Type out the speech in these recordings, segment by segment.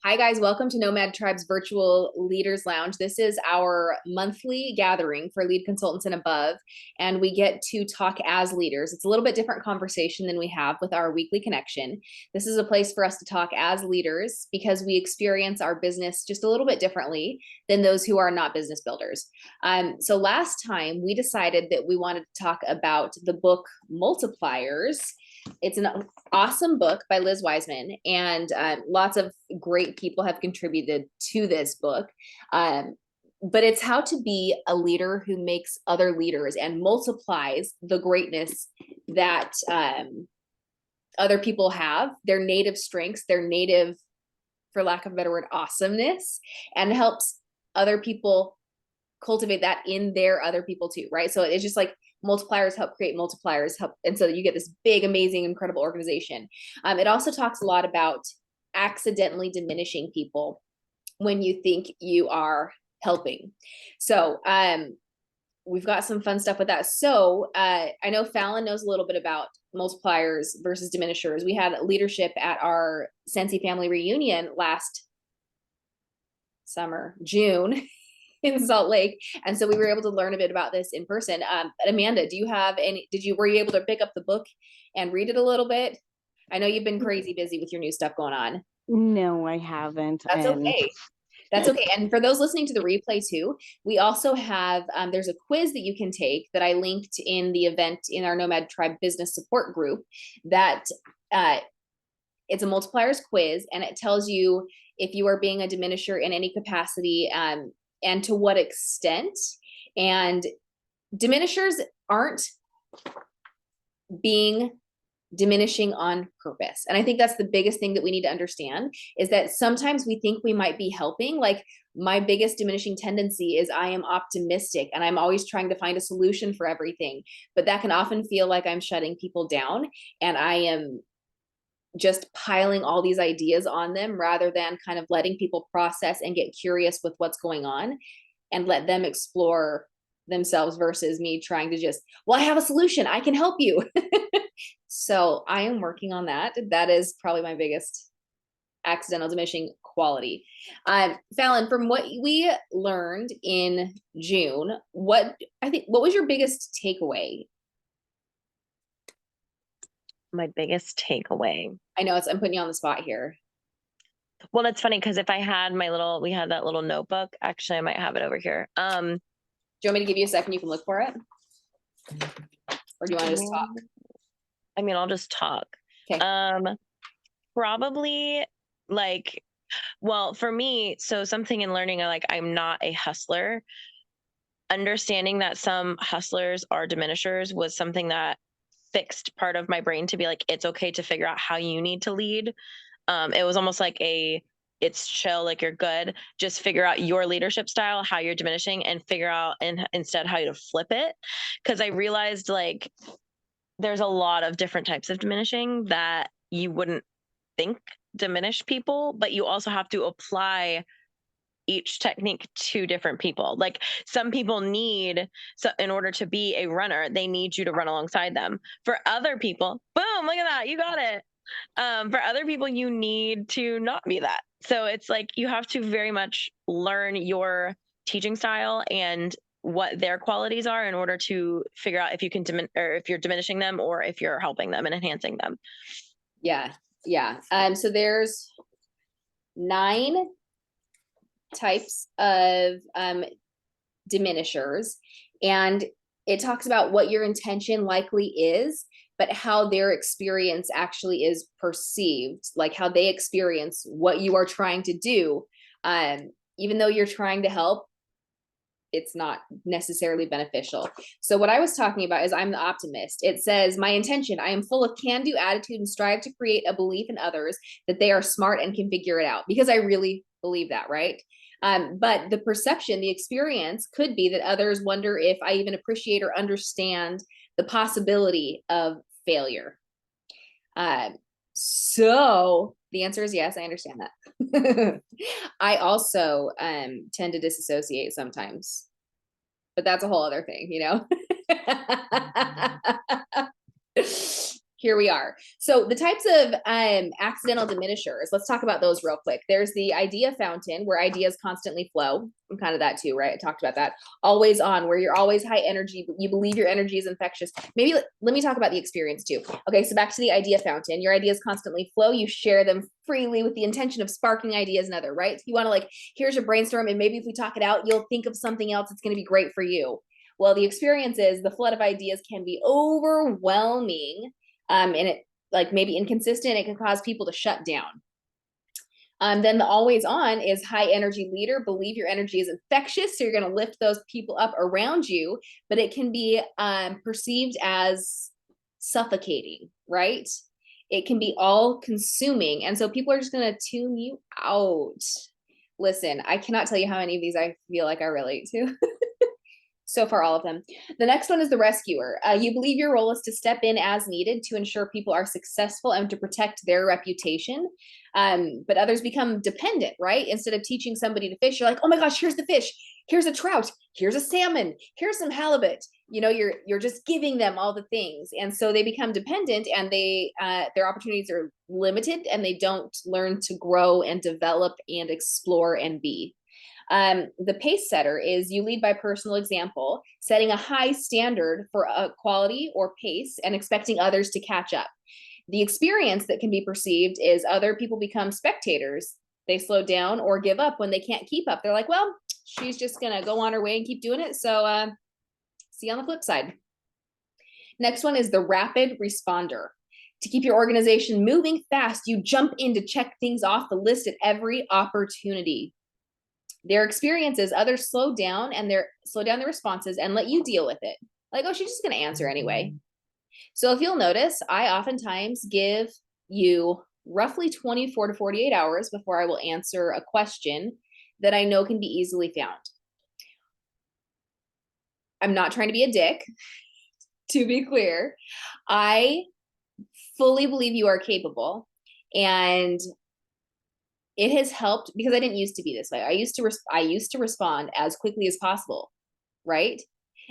Hi, guys. Welcome to Nomad Tribe's Virtual Leaders Lounge. This is our monthly gathering for lead consultants and above, and we get to talk as leaders. It's a little bit different conversation than we have with our weekly connection. This is a place for us to talk as leaders because we experience our business just a little bit differently than those who are not business builders. So last time we decided that we wanted to talk about the book Multipliers. It's an awesome book by Liz Wiseman, and lots of great people have contributed to this book. But it's how to be a leader who makes other leaders and multiplies the greatness that other people have, their native strengths, their native, for lack of a better word, awesomeness, and helps other people cultivate that in their other people too, right? So it's just like multipliers help create multipliers, help, and so you get this big, amazing, incredible organization. It also talks a lot about accidentally diminishing people when you think you are helping. So we've got some fun stuff with that. So I know Fallon knows a little bit about multipliers versus diminishers. We had leadership at our Sensi family reunion last summer, June, in Salt Lake. And so we were able to learn a bit about this in person. But Amanda, do you have any, were you able to pick up the book and read it a little bit? I know you've been crazy busy with your new stuff going on. No, I haven't. That's okay. That's okay. And for those listening to the replay too, we also have, there's a quiz that you can take that I linked in the event in our Nomad Tribe business support group that it's a multipliers quiz, and it tells you if you are being a diminisher in any capacity, and to what extent. And diminishers aren't being diminishing on purpose. And I think that's the biggest thing that we need to understand, is that sometimes we think we might be helping. Like, my biggest diminishing tendency is I am optimistic and I'm always trying to find a solution for everything. But that can often feel like I'm shutting people down and I am just piling all these ideas on them rather than kind of letting people process and get curious with what's going on and let them explore themselves versus me trying to just, well, I have a solution, I can help you. So I am working on that. That is probably my biggest accidental diminishing quality. Fallon, from what we learned in June, what was your biggest takeaway? My biggest takeaway. I know I'm putting you on the spot here. Well, that's funny because if I had we had that little notebook. Actually, I might have it over here. Do you want me to give you a second? You can look for it, or do you want to just talk? I mean, I'll just talk. Okay. Probably like, well, for me, so something in learning, I'm not a hustler. Understanding that some hustlers are diminishers was something that fixed part of my brain to be like, it's okay to figure out how you need to lead. It was almost like it's chill, like you're good. Just figure out your leadership style, how you're diminishing, and figure out instead how to flip it. Because I realized like there's a lot of different types of diminishing that you wouldn't think diminish people, but you also have to apply each technique to different people. Like, some people need, so in order to be a runner, they need you to run alongside them. For other people, boom, look at that, you got it. For other people, you need to not be that. So it's like you have to very much learn your teaching style and what their qualities are in order to figure out if you can or if you're diminishing them or if you're helping them and enhancing them. Yeah. So there's 9 types of diminishers, and it talks about what your intention likely is, but how their experience actually is perceived, like how they experience what you are trying to do. Even though you're trying to help, it's not necessarily beneficial. So what I was talking about is I'm the optimist. It says, my intention, I am full of can-do attitude and strive to create a belief in others that they are smart and can figure it out, because I really believe that, right? But the perception, the experience could be that others wonder if I even appreciate or understand the possibility of failure. So the answer is yes, I understand that. I also tend to disassociate sometimes, but that's a whole other thing, you know? Here we are. So the types of accidental diminishers, let's talk about those real quick. There's the idea fountain, where ideas constantly flow. I'm kind of that too, right? I talked about that. Always on, where you're always high energy, but you believe your energy is infectious. Maybe let me talk about the experience too. Okay, so back to the idea fountain. Your ideas constantly flow. You share them freely with the intention of sparking ideas in other, right? You want to like, here's your brainstorm, and maybe if we talk it out, you'll think of something else that's going to be great for you. Well, the experience is the flood of ideas can be overwhelming. And it like maybe inconsistent, it can cause people to shut down. Then the always on is high energy leader. Believe your energy is infectious, so you're going to lift those people up around you, but it can be perceived as suffocating, right? It can be all consuming, and so people are just going to tune you out. Listen, I cannot tell you how many of these I feel like I relate to. So far, all of them. The next one is the rescuer. You believe your role is to step in as needed to ensure people are successful and to protect their reputation. But others become dependent, right? Instead of teaching somebody to fish, you're like, oh my gosh, here's the fish, here's a trout, here's a salmon, here's some halibut. You know, you're just giving them all the things, and so they become dependent, and they their opportunities are limited, and they don't learn to grow and develop and explore and be. The pace setter is you lead by personal example, setting a high standard for quality or pace and expecting others to catch up. The experience that can be perceived is other people become spectators. They slow down or give up when they can't keep up. They're like, well, she's just going to go on her way and keep doing it. So see you on the flip side. Next one is the rapid responder. To keep your organization moving fast, you jump in to check things off the list at every opportunity. Their experiences, others slow down their responses and let you deal with it. Like, oh, she's just going to answer anyway. So if you'll notice, I oftentimes give you roughly 24 to 48 hours before I will answer a question that I know can be easily found. I'm not trying to be a dick, to be clear. I fully believe you are capable, and it has helped because I didn't used to be this way. I used to respond as quickly as possible, right?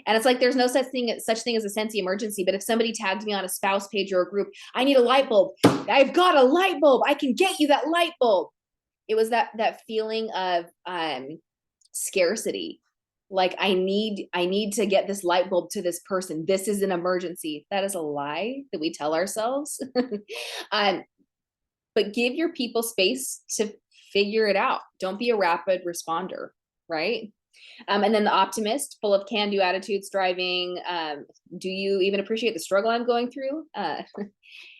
And it's like there's no such thing as a sense of emergency. But if somebody tagged me on a spouse page or a group, I need a light bulb. I've got a light bulb. I can get you that light bulb. It was that feeling of scarcity. Like I need to get this light bulb to this person. This is an emergency. That is a lie that we tell ourselves. But give your people space to figure it out. Don't be a rapid responder, right? And then the optimist, full of can-do attitude, striving. Do you even appreciate the struggle I'm going through?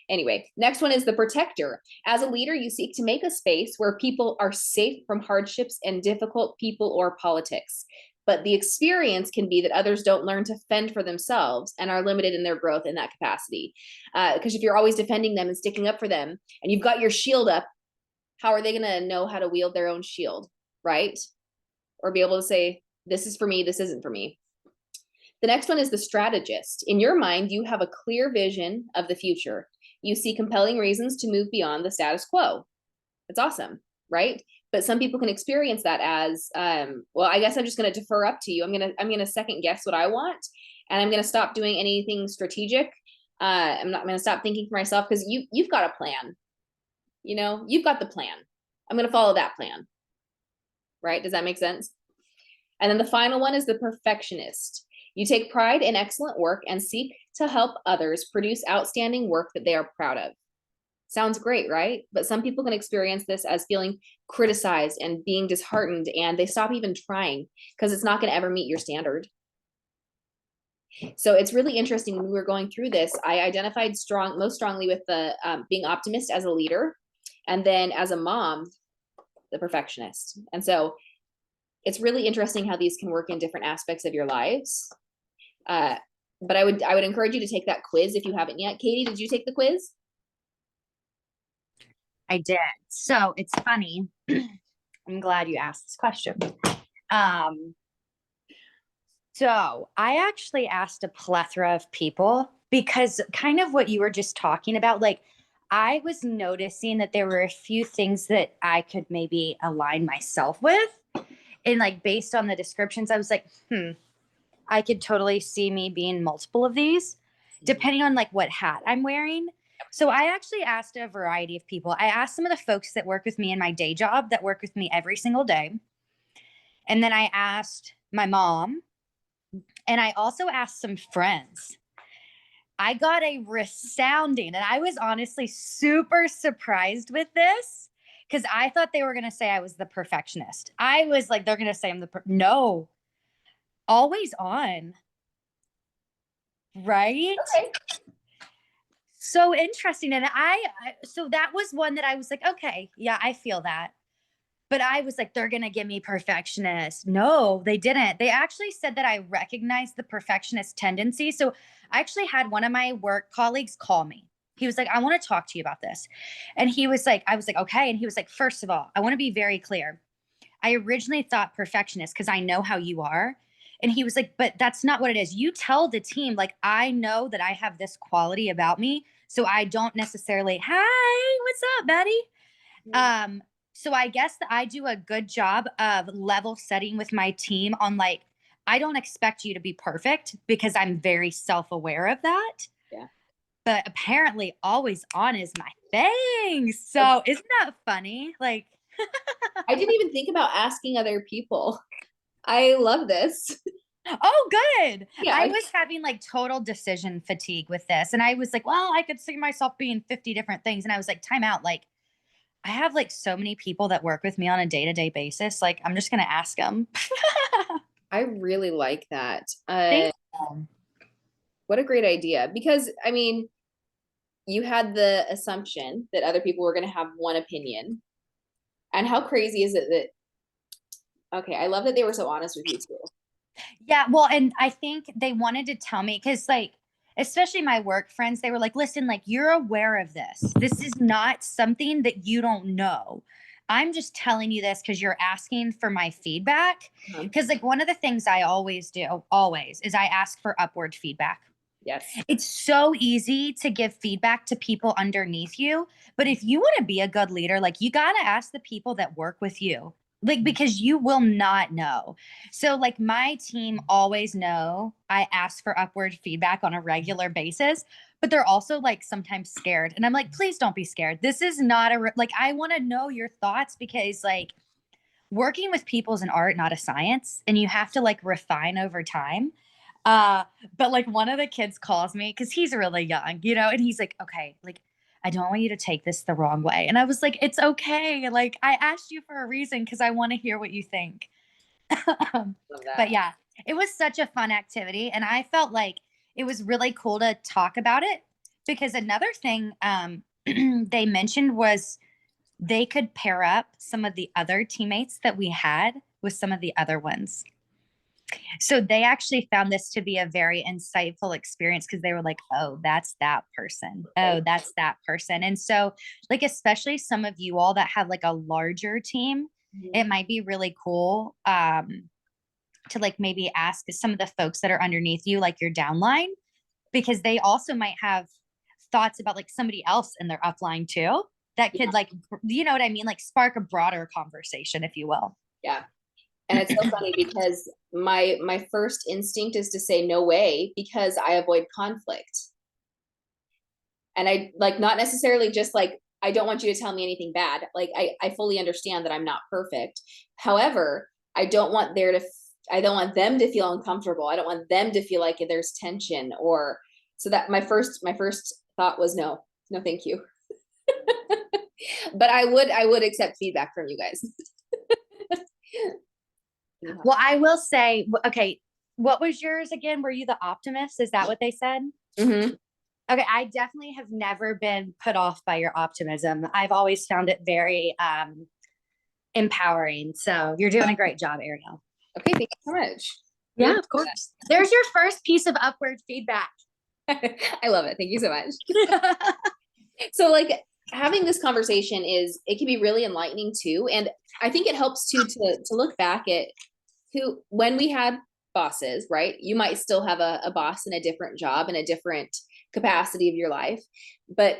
Anyway, next one is the protector. As a leader, you seek to make a space where people are safe from hardships and difficult people or politics. But the experience can be that others don't learn to fend for themselves and are limited in their growth in that capacity. Because if you're always defending them and sticking up for them, and you've got your shield up, how are they going to know how to wield their own shield, right? Or be able to say, this is for me, this isn't for me. The next one is the strategist. In your mind, you have a clear vision of the future. You see compelling reasons to move beyond the status quo. It's awesome, right? But some people can experience that as, well, I guess I'm just going to defer up to you. I'm going to second guess what I want, and I'm going to stop doing anything strategic. I'm going to stop thinking for myself because you've got a plan. You know, you've got the plan. I'm going to follow that plan. Right? Does that make sense? And then the final one is the perfectionist. You take pride in excellent work and seek to help others produce outstanding work that they are proud of. Sounds great, right? But some people can experience this as feeling criticized and being disheartened, and they stop even trying because it's not going to ever meet your standard. So it's really interesting. When we were going through this, I identified most strongly with the being optimist as a leader, and then as a mom, the perfectionist. And so it's really interesting how these can work in different aspects of your lives. But I would encourage you to take that quiz if you haven't yet. Katie, did you take the quiz? I did. So it's funny. I'm glad you asked this question. So I actually asked a plethora of people because kind of what you were just talking about, like I was noticing that there were a few things that I could maybe align myself with. And like based on the descriptions, I was like, I could totally see me being multiple of these, depending on like what hat I'm wearing. So I actually asked a variety of people. I asked some of the folks that work with me in my day job that work with me every single day. And then I asked my mom, and I also asked some friends. I got a resounding, and I was honestly super surprised with this because I thought they were going to say I was the perfectionist. I was like, they're going to say I'm no, always on. Right? Okay. So interesting. And so that was one that I was like, okay, yeah, I feel that. But I was like, they're going to give me perfectionist. No, they didn't. They actually said that I recognized the perfectionist tendency. So I actually had one of my work colleagues call me. He was like, I want to talk to you about this. And he was like, I was like, okay. And he was like, first of all, I want to be very clear. I originally thought perfectionist because I know how you are. And he was like, but that's not what it is. You tell the team, like, I know that I have this quality about me. So I don't necessarily, hi, what's up, Betty? So I guess that I do a good job of level setting with my team on like, I don't expect you to be perfect because I'm very self-aware of that. Yeah. But apparently always on is my thing. So isn't that funny? Like, I didn't even think about asking other people. I love this. oh, good. Yeah. I was having like total decision fatigue with this. And I was like, well, I could see myself being 50 different things. And I was like, time out. Like, I have like so many people that work with me on a day-to-day basis. Like, I'm just going to ask them. I really like that. Thank you. What a great idea. Because, I mean, you had the assumption that other people were going to have one opinion. And how crazy is it that, okay, I love that they were so honest with you too. Yeah. Well, and I think they wanted to tell me because, like, especially my work friends, they were like, listen, like, you're aware of this. This is not something that you don't know. I'm just telling you this because you're asking for my feedback. Because, like, one of the things I always do, always, is I ask for upward feedback. Yes. It's so easy to give feedback to people underneath you. But if you want to be a good leader, like, you got to ask the people that work with you, like, because you will not know. So like my team always know I ask for upward feedback on a regular basis, but they're also like sometimes scared. And I'm like, please don't be scared. This is not like, I want to know your thoughts because like working with people is an art, not a science. And you have to like refine over time. But like one of the kids calls me because he's really young, you know, and he's like, okay, like, I don't want you to take this the wrong way. And I was like, it's okay. Like, I asked you for a reason because I want to hear what you think. But yeah, it was such a fun activity. And I felt like it was really cool to talk about it because another thing they mentioned was they could pair up some of the other teammates that we had with some of the other ones. So they actually found this to be a very insightful experience because they were like, oh, that's that person. Oh, that's that person. And so, like, especially some of you all that have like a larger team, it might be really cool to like maybe ask some of the folks that are underneath you, like your downline, because they also might have thoughts about like somebody else in their upline too that could like, you know what I mean? Like spark a broader conversation, if you will. Yeah. And it's so funny because my first instinct is to say no way because I avoid conflict. And I like not necessarily just like I don't want you to tell me anything bad. Like I fully understand that I'm not perfect. However, I don't want them to feel uncomfortable. I don't want them to feel like there's tension or so that my first thought was no, thank you. But I would accept feedback from you guys. Well, I will say, okay, what was yours again? Were you the optimist? Is that what they said? Mm-hmm. Okay, I definitely have never been put off by your optimism. I've always found it very empowering. So you're doing a great job, Ariel. Okay, thank you so much. Yeah, of course. There's your first piece of upward feedback. I love it. Thank you so much. So like having this conversation it can be really enlightening too. And I think it helps too to look back at when we had bosses, right? You might still have a boss in a different job in a different capacity of your life, but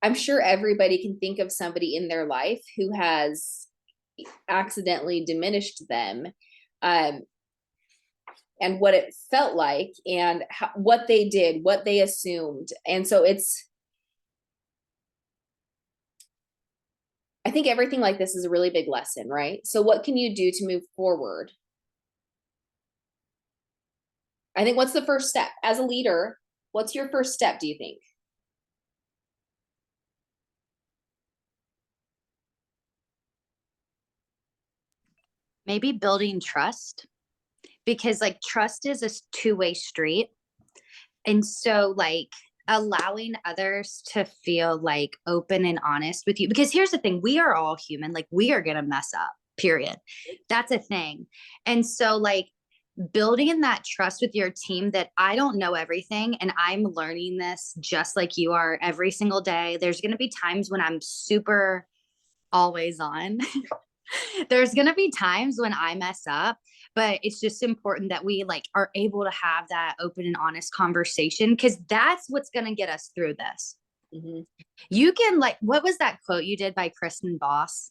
I'm sure everybody can think of somebody in their life who has accidentally diminished them, and what it felt like and what they did, what they assumed. And so I think everything like this is a really big lesson, right? So what can you do to move forward? I think what's the first step as a leader? What's your first step, do you think? Maybe building trust, because like trust is a two-way street. And so like allowing others to feel like open and honest with you, because here's the thing, we are all human, like we are going to mess up, period. That's a thing. And so like building that trust with your team that I don't know everything and I'm learning this just like you are every single day. There's going to be times when I'm super always on. There's going to be times when I mess up, but it's just important that we like are able to have that open and honest conversation, because that's what's going to get us through this. Mm-hmm. You can like, what was that quote you did by Kristen Voss?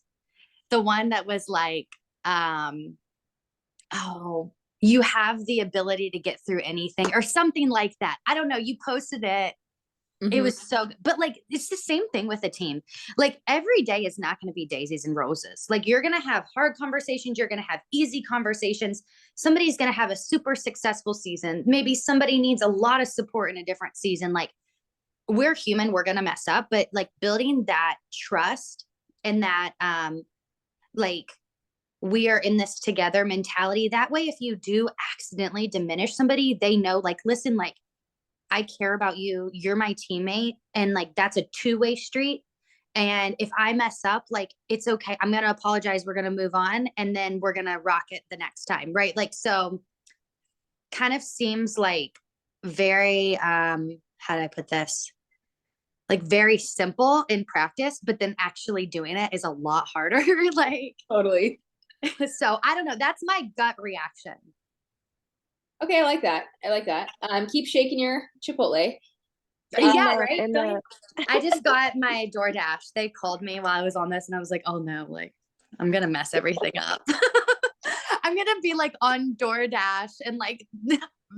The one that was like, oh, you have the ability to get through anything or something like that. I don't know. You posted it. It was so good. But like, it's the same thing with a team. Like every day is not going to be daisies and roses. Like you're going to have hard conversations. You're going to have easy conversations. Somebody's going to have a super successful season. Maybe somebody needs a lot of support in a different season. Like we're human, we're going to mess up, but like building that trust and that, like we are in this together mentality. That way, if you do accidentally diminish somebody, they know like, listen, like, I care about you. You're my teammate. And like, that's a two-way street. And if I mess up, like, it's okay. I'm going to apologize. We're going to move on. And then we're going to rock it the next time. Right. Like, so kind of seems like very, how do I put this? Like very simple in practice, but then actually doing it is a lot harder. Like, totally. So I don't know. That's my gut reaction. Okay, I like that. I like that. Keep shaking your Chipotle. Yeah, right. I just got my DoorDash. They called me while I was on this, and I was like, "Oh no, like I'm gonna mess everything up. I'm gonna be like on DoorDash and like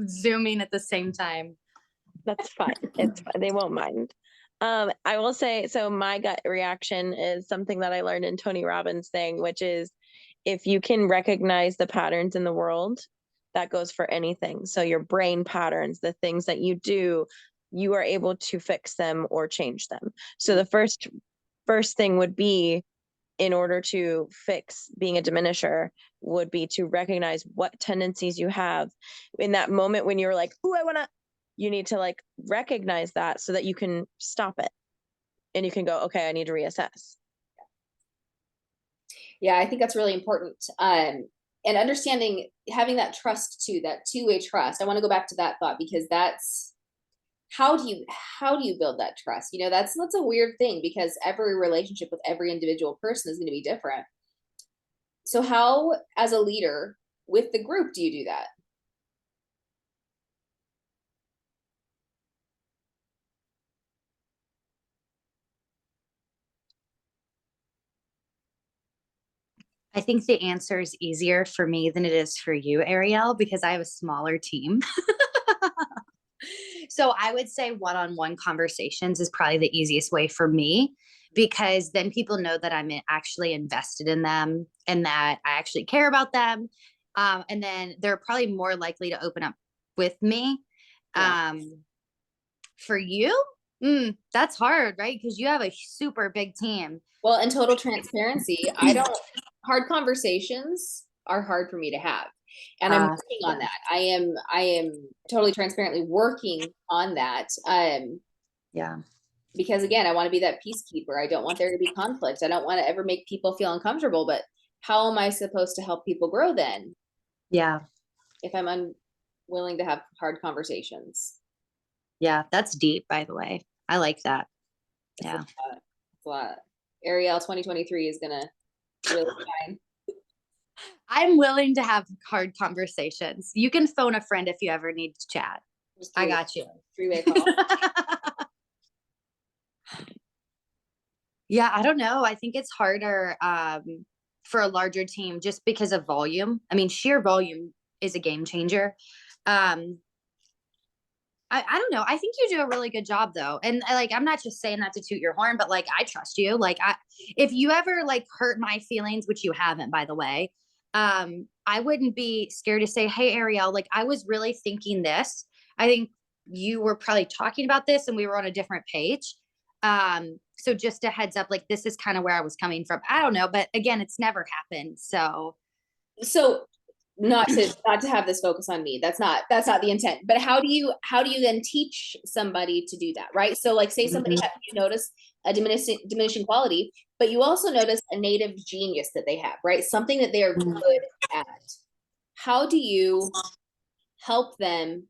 zooming at the same time." That's fine. It's fine. They won't mind. I will say, so my gut reaction is something that I learned in Tony Robbins' thing, which is if you can recognize the patterns in the world, that goes for anything. So your brain patterns, the things that you do, you are able to fix them or change them. So the first thing would be, in order to fix being a diminisher, would be to recognize what tendencies you have in that moment when you're like, oh, you need to like recognize that so that you can stop it and you can go, okay, I need to reassess. Yeah, I think that's really important. And understanding, having that trust too, that two-way trust. I want to go back to that thought, because that's how do you build that trust? You know, that's a weird thing, because every relationship with every individual person is going to be different. So how, as a leader with the group, do you do that? I think the answer is easier for me than it is for you, Ariel, because I have a smaller team. So I would say one-on-one conversations is probably the easiest way for me, because then people know that I'm actually invested in them and that I actually care about them. And then they're probably more likely to open up with me. Yeah. For you, that's hard, right? Because you have a super big team. Well, in total transparency, hard conversations are hard for me to have. And I'm working on that. I am totally transparently working on that. Yeah. Because again, I want to be that peacekeeper. I don't want there to be conflict. I don't want to ever make people feel uncomfortable, but how am I supposed to help people grow then? Yeah. If I'm unwilling to have hard conversations. Yeah, that's deep, by the way. I like that. Yeah. It's a lot. Ariel 2023 is gonna really shine. I'm willing to have hard conversations. You can phone a friend if you ever need to chat. I got you. Three-way call. Yeah, I don't know. I think it's harder for a larger team just because of volume. I mean, sheer volume is a game changer. I don't know. I think you do a really good job though. And like, I'm not just saying that to toot your horn, but like, I trust you. Like if you ever like hurt my feelings, which you haven't, by the way, I wouldn't be scared to say, hey, Ariel, like I was really thinking this. I think you were probably talking about this and we were on a different page. So just a heads up, like this is kind of where I was coming from. I don't know, but again, it's never happened. So not to have this focus on me, that's not the intent, but how do you then teach somebody to do that, right? So like say somebody you notice a diminishing quality, but you also notice a native genius that they have, right? Something that they are good at. How do you help them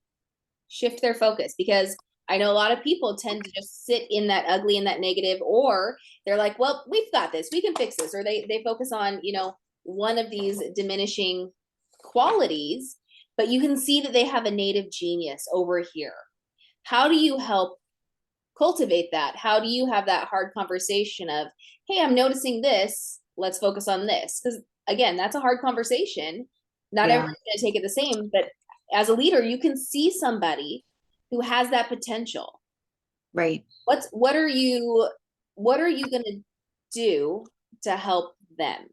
shift their focus? Because I know a lot of people tend to just sit in that ugly and that negative, or they're like, well, we've got this, we can fix this, or they focus on, one of these diminishing qualities, but you can see that they have a native genius over here. How do you help cultivate that? How do you have that hard conversation of, hey, I'm noticing this, let's focus on this? Because again, that's a hard conversation. Not everyone's going to take it the same, but as a leader, you can see somebody who has that potential. right. What are you going to do to help them?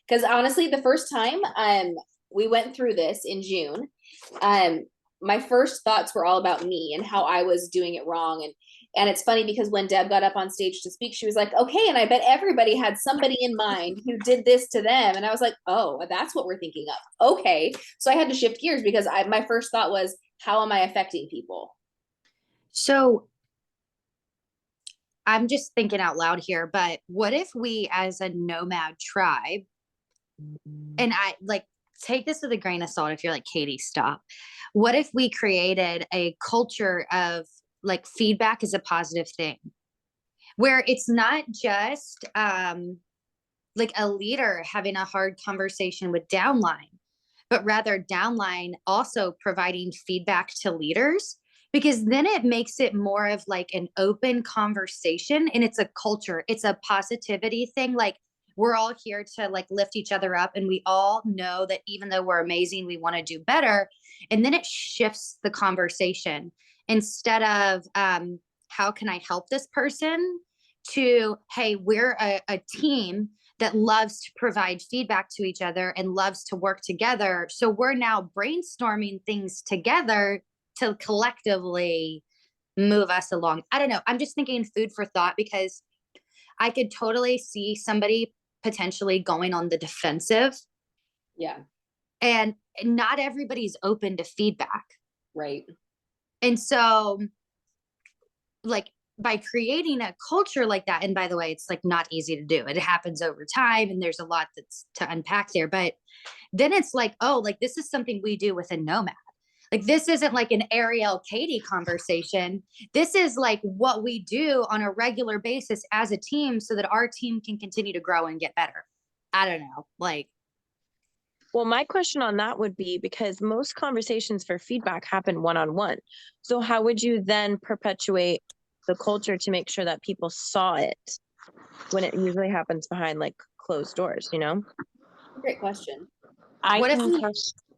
Because honestly, the first time we went through this in June, my first thoughts were all about me and how I was doing it wrong. And it's funny because when Deb got up on stage to speak, she was like, okay, and I bet everybody had somebody in mind who did this to them. And I was like, oh, that's what we're thinking of. Okay. So I had to shift gears because my first thought was, how am I affecting people? So I'm just thinking out loud here, but what if we as a nomad tribe, and I like take this with a grain of salt if you're like, Katie, stop. What if we created a culture of like feedback is a positive thing where it's not just like a leader having a hard conversation with downline, but rather downline also providing feedback to leaders, because then it makes it more of like an open conversation and it's a culture, it's a positivity thing. Like we're all here to like lift each other up and we all know that even though we're amazing, we want to do better. And then it shifts the conversation instead of how can I help this person to, hey, we're a team that loves to provide feedback to each other and loves to work together. So we're now brainstorming things together to collectively move us along. I don't know. I'm just thinking food for thought because I could totally see somebody potentially going on the defensive. Yeah. And not everybody's open to feedback. Right. And so like by creating a culture like that, and by the way, it's like not easy to do. It happens over time and there's a lot that's to unpack there. But then it's like, oh, like this is something we do within Nomad. Like this isn't like an Ariel Katie conversation. This is like what we do on a regular basis as a team so that our team can continue to grow and get better. I don't know. Like, well, my question on that would be because most conversations for feedback happen one-on-one. So how would you then perpetuate the culture to make sure that people saw it when it usually happens behind like closed doors, Great question. I what if can we,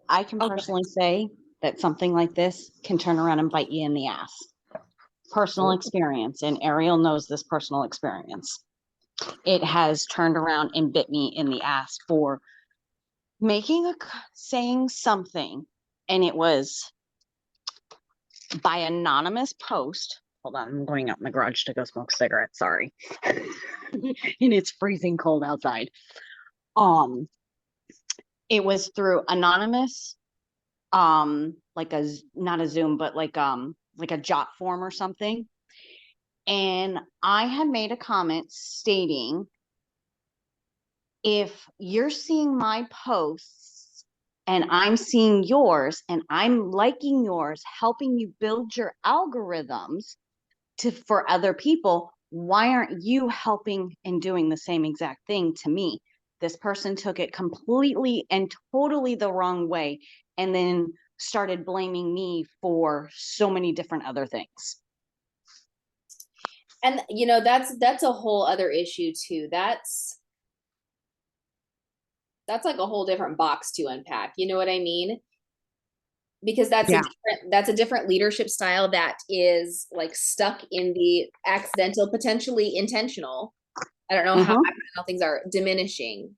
I can personally say that something like this can turn around and bite you in the ass. Personal experience, and Ariel knows this personal experience. It has turned around and bit me in the ass for saying something, and it was by anonymous post. Hold on, I'm going out in the garage to go smoke cigarettes. Sorry. And it's freezing cold outside. It was through anonymous, like not a Zoom, but like a jot form or something. And I had made a comment stating, if you're seeing my posts and I'm seeing yours and I'm liking yours, helping you build your algorithms for other people, why aren't you helping and doing the same exact thing to me? This person took it completely and totally the wrong way and then started blaming me for so many different other things. And that's a whole other issue too. That's like a whole different box to unpack. You know what I mean? because Yeah. that's a different leadership style that is like stuck in the accidental, potentially intentional. I don't know how things are diminishing.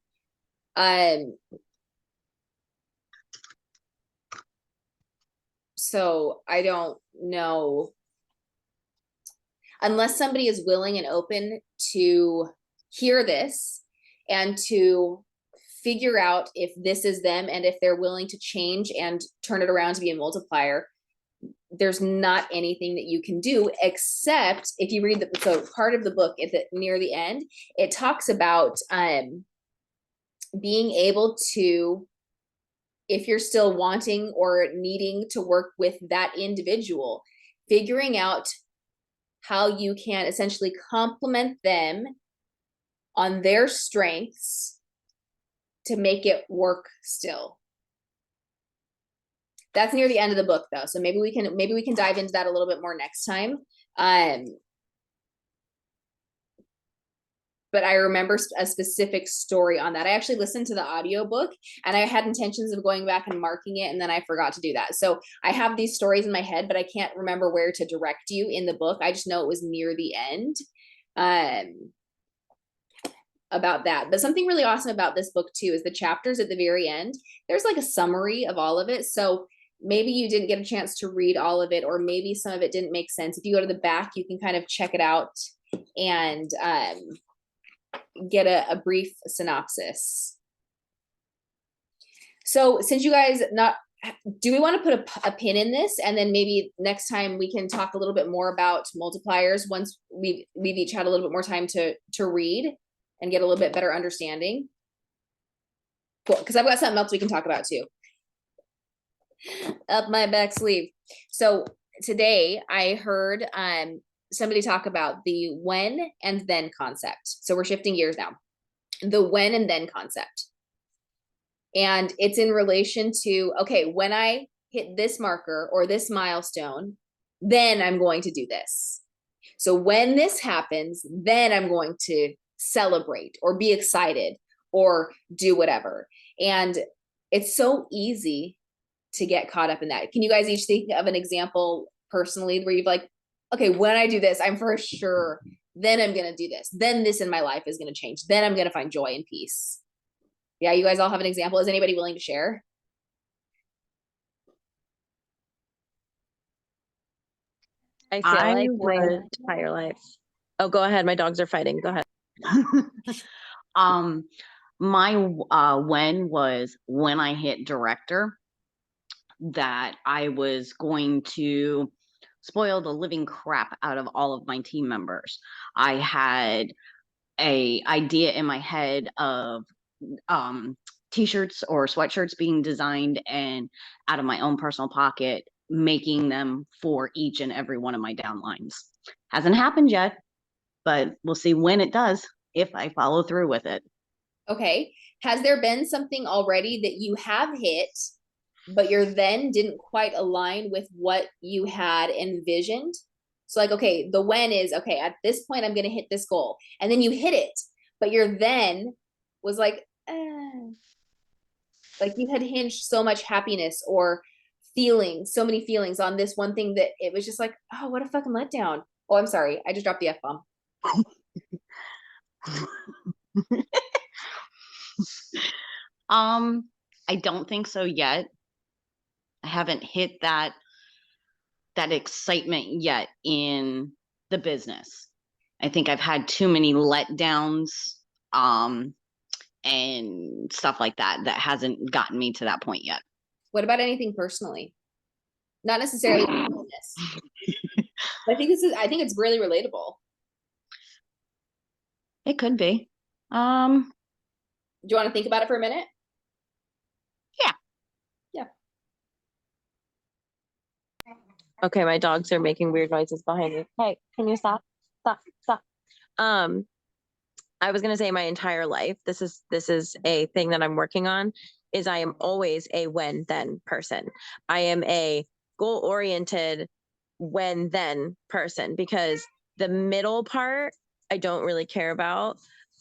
So I don't know, unless somebody is willing and open to hear this and to figure out if this is them and if they're willing to change and turn it around to be a multiplier. There's not anything that you can do, except if you read so part of the book near the end, it talks about being able to, if you're still wanting or needing to work with that individual, figuring out how you can essentially complement them on their strengths to make it work still. That's near the end of the book though. So maybe we can dive into that a little bit more next time. But I remember a specific story on that. I actually listened to the audiobook and I had intentions of going back and marking it, and then I forgot to do that. So I have these stories in my head, but I can't remember where to direct you in the book. I just know it was near the end about that. But something really awesome about this book too is the chapters at the very end. There's like a summary of all of it. So maybe you didn't get a chance to read all of it, or maybe some of it didn't make sense. If you go to the back, you can kind of check it out and get a brief synopsis. So since you guys do we want to put a pin in this, and then maybe next time we can talk a little bit more about multipliers once we've each had a little bit more time to read and get a little bit better understanding? Cool, because I've got something else we can talk about too. Up my back sleeve. So today I heard somebody talk about the when and then concept. So we're shifting gears now. The when and then concept. And it's in relation to, okay, when I hit this marker or this milestone, then I'm going to do this. So when this happens, then I'm going to celebrate or be excited or do whatever. And it's so easy to get caught up in that. Can you guys each think of an example personally where you've like, okay, when I do this, I'm for sure, then I'm going to do this. Then this in my life is going to change. Then I'm going to find joy and peace. Yeah, you guys all have an example. Is anybody willing to share? I feel like my entire life. Oh, go ahead. My dogs are fighting. Go ahead. My when was when I hit director, that I was going to spoil the living crap out of all of my team members. I had a idea in my head of t-shirts or sweatshirts being designed, and out of my own personal pocket making them for each and every one of my downlines. Hasn't happened yet, but we'll see when it does, if I follow through with it. Okay. Has there been something already that you have hit, but your then didn't quite align with what you had envisioned? So like, okay, the when is, okay, at this point, I'm going to hit this goal. And then you hit it, but your then was like you had hinged so much happiness or feelings, so many feelings on this one thing that it was just like, oh, what a fucking letdown. Oh, I'm sorry. I just dropped the F-bomb. I don't think so yet. I haven't hit that excitement yet in the business. I think I've had too many letdowns and stuff like that hasn't gotten me to that point yet. What about anything personally? Not necessarily business. I think it's really relatable. It could be. Do you want to think about it for a minute? Yeah. Okay, my dogs are making weird noises behind me. Hey, can you stop? Stop. I was gonna say my entire life, this is a thing that I'm working on, is I am always a when then person. I am a goal-oriented when then person, because the middle part I don't really care about.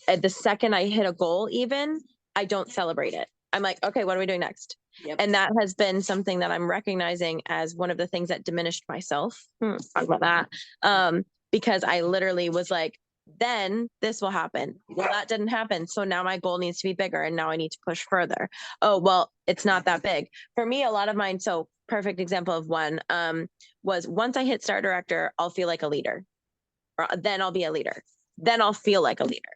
The second I hit a goal, even, I don't celebrate it. I'm like, okay, what are we doing next? Yep. And that has been something that I'm recognizing as one of the things that diminished myself. Talk about that. Because I literally was like, then this will happen. Well, that didn't happen. So now my goal needs to be bigger and now I need to push further. Oh, well, it's not that big. For me, a lot of mine, so perfect example of one was once I hit star director, I'll feel like a leader. Or then I'll be a leader. Then I'll feel like a leader.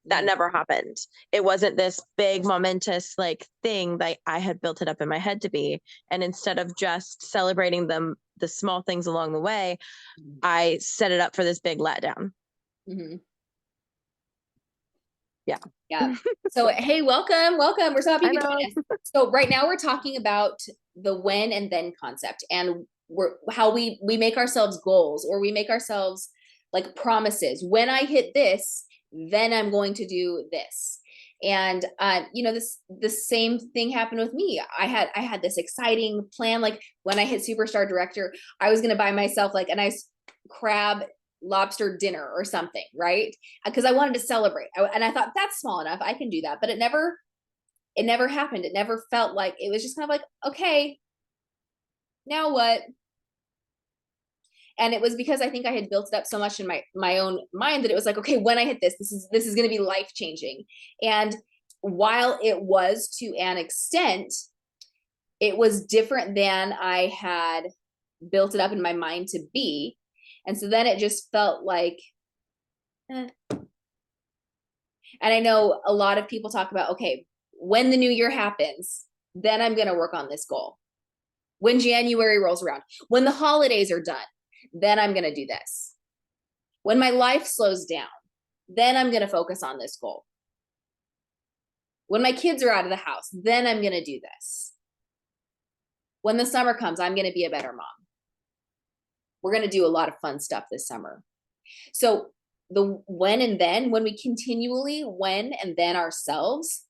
That never happened. It wasn't this big momentous like thing that I had built it up in my head to be. And instead of just celebrating the small things along the way, I set it up for this big letdown. Mm-hmm. Yeah. Yeah. So, hey, welcome. We're so happy you could join us. So right now we're talking about the when and then concept, and how we make ourselves goals, or we make ourselves like promises. When I hit this, then I'm going to do this. And the same thing happened with me. I had this exciting plan. Like when I hit superstar director, I was going to buy myself like a nice crab lobster dinner or something, right? Because I wanted to celebrate. And I thought that's small enough, I can do that. But it never happened. It never felt like, it was just kind of like, okay, now what? And it was because I think I had built it up so much in my own mind that it was like, okay, when I hit this is going to be life changing. And while it was to an extent, it was different than I had built it up in my mind to be. And so then it just felt like, And I know a lot of people talk about, okay, when the new year happens, then I'm going to work on this goal. When January rolls around, when the holidays are done, then I'm going to do this. When my life slows down, then I'm going to focus on this goal. When my kids are out of the house, then I'm going to do this. When the summer comes, I'm going to be a better mom. We're going to do a lot of fun stuff this summer. So the when and then, when we continually when and then ourselves,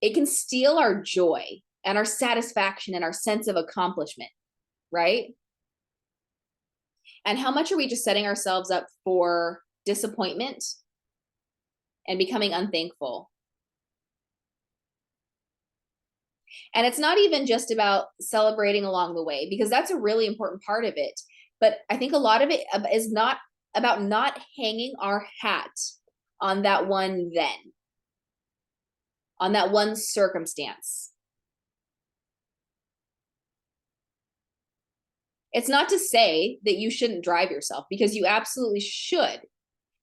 it can steal our joy and our satisfaction and our sense of accomplishment, right? And how much are we just setting ourselves up for disappointment and becoming unthankful? And it's not even just about celebrating along the way, because that's a really important part of it. But I think a lot of it is not about not hanging our hat on that one then, on that one circumstance. It's not to say that you shouldn't drive yourself, because you absolutely should.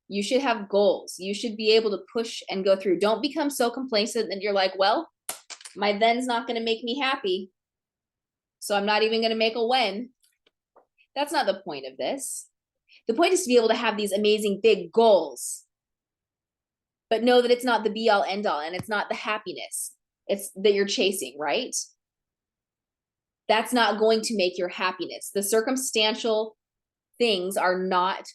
You should have goals. You should be able to push and go through. Don't become so complacent that you're like, well, my then's not going to make me happy, so I'm not even going to make a when. That's not the point of this. The point is to be able to have these amazing big goals, but know that it's not the be all end all, and it's not the happiness it's that you're chasing, right? That's not going to make your happiness. The circumstantial things are not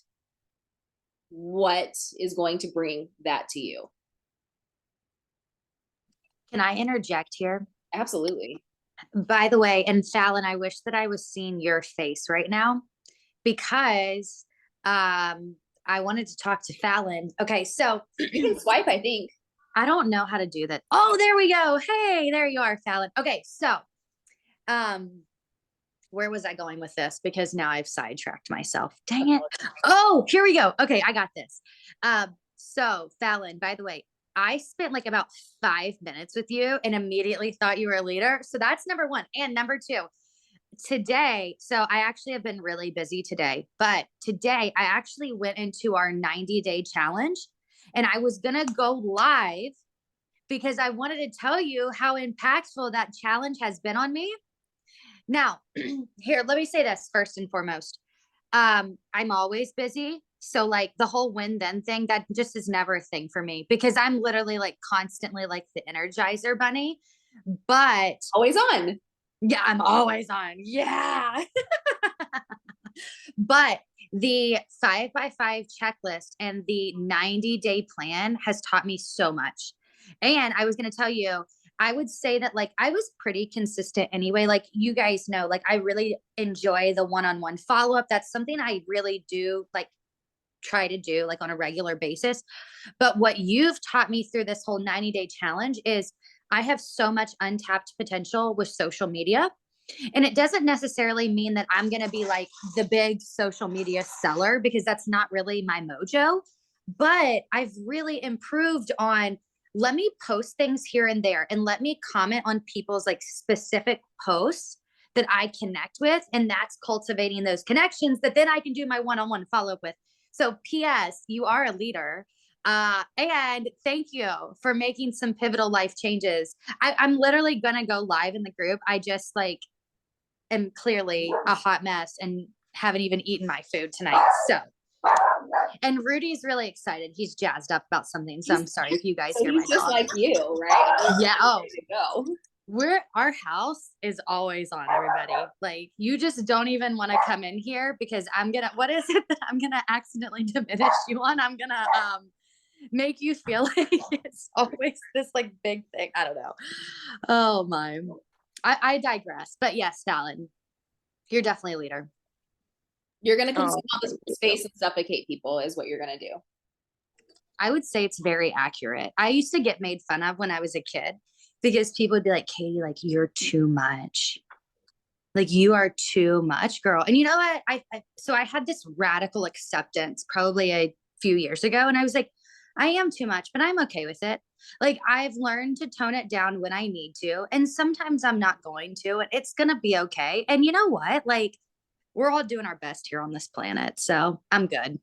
what is going to bring that to you. Can I interject here? Absolutely. By the way, and Fallon, I wish that I was seeing your face right now, because I wanted to talk to Fallon. Okay, so you can swipe, I think. I don't know how to do that. Oh, there we go. Hey, there you are, Fallon. Okay, so where was I going with this? Because now I've sidetracked myself. Dang it. Oh, here we go. Okay, I got this. So Fallon, by the way, I spent like about 5 minutes with you and immediately thought you were a leader. So that's number one. And number two, today, so I actually have been really busy today, but today I actually went into our 90-day challenge, and I was going to go live because I wanted to tell you how impactful that challenge has been on me. Now, here, let me say this first and foremost. I'm always busy. So like the whole win then thing, that just is never a thing for me, because I'm literally like constantly like the Energizer bunny, but always on. Yeah, I'm always on. Yeah. But the 5x5 checklist and the 90-day plan has taught me so much. And I was going to tell you, I would say that like I was pretty consistent anyway. Like you guys know, like I really enjoy the one-on-one follow-up. That's something I really do like try to do like on a regular basis. But what you've taught me through this whole 90-day challenge is I have so much untapped potential with social media. And it doesn't necessarily mean that I'm going to be like the big social media seller, because that's not really my mojo. But I've really improved on, let me post things here and there, and let me comment on people's like specific posts that I connect with. And that's cultivating those connections that then I can do my one-on-one follow up with. So PS, you are a leader. And thank you for making some pivotal life changes. I'm literally going to go live in the group. I just like am clearly a hot mess and haven't even eaten my food tonight. So, and Rudy's really excited. He's jazzed up about something. So I'm sorry if you guys So hear my he's just dog. like you, right? Yeah. Oh, Go. our house is always on, everybody. Like, you just don't even want to come in here, because what is it that I'm gonna accidentally diminish you on? I'm gonna make you feel like it's always this like big thing. I don't know. Oh my. I digress. But yes, Fallon, you're definitely a leader. You're going to consume Oh, all this space and suffocate people is what you're going to do. I would say it's very accurate. I used to get made fun of when I was a kid, because people would be like, Katie, like, you're too much. Like, you are too much, girl. And you know what? So I had this radical acceptance probably a few years ago. And I was like, I am too much, but I'm okay with it. Like, I've learned to tone it down when I need to. And sometimes I'm not going to, and it's going to be okay. And you know what? Like, we're all doing our best here on this planet. So I'm good.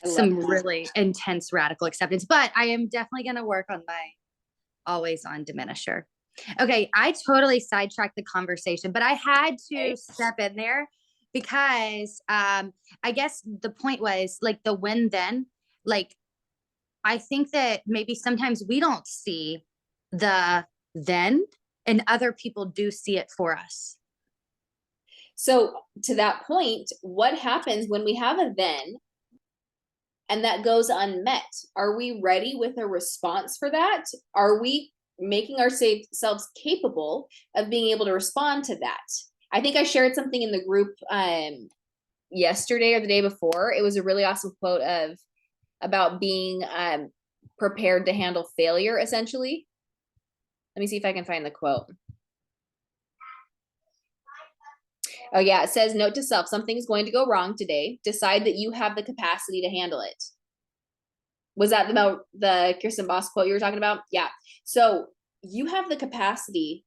Some really intense radical acceptance, but I am definitely going to work on my always on diminisher. Okay, I totally sidetracked the conversation, but I had to step in there because I guess the point was like the when then, like, I think that maybe sometimes we don't see the then, and other people do see it for us. So to that point, what happens when we have a then and that goes unmet? Are we ready with a response for that? Are we making ourselves capable of being able to respond to that? I think I shared something in the group yesterday or the day before. It was a really awesome quote about being prepared to handle failure, essentially. Let me see if I can find the quote. Oh yeah, it says, note to self, something's going to go wrong today. Decide that you have the capacity to handle it. Was that the Kirsten Boss quote you were talking about? Yeah. So you have the capacity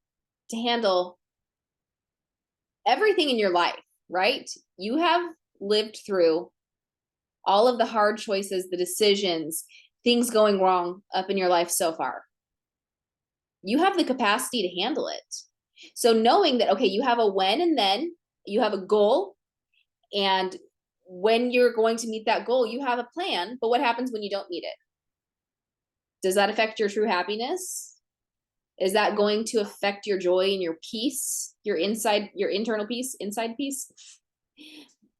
to handle everything in your life, right? You have lived through all of the hard choices, the decisions, things going wrong up in your life so far. You have the capacity to handle it. So knowing that, okay, you have a when and then, you have a goal, and when you're going to meet that goal, you have a plan, but what happens when you don't meet it? Does that affect your true happiness? Is that going to affect your joy and your peace, your internal peace, inside peace?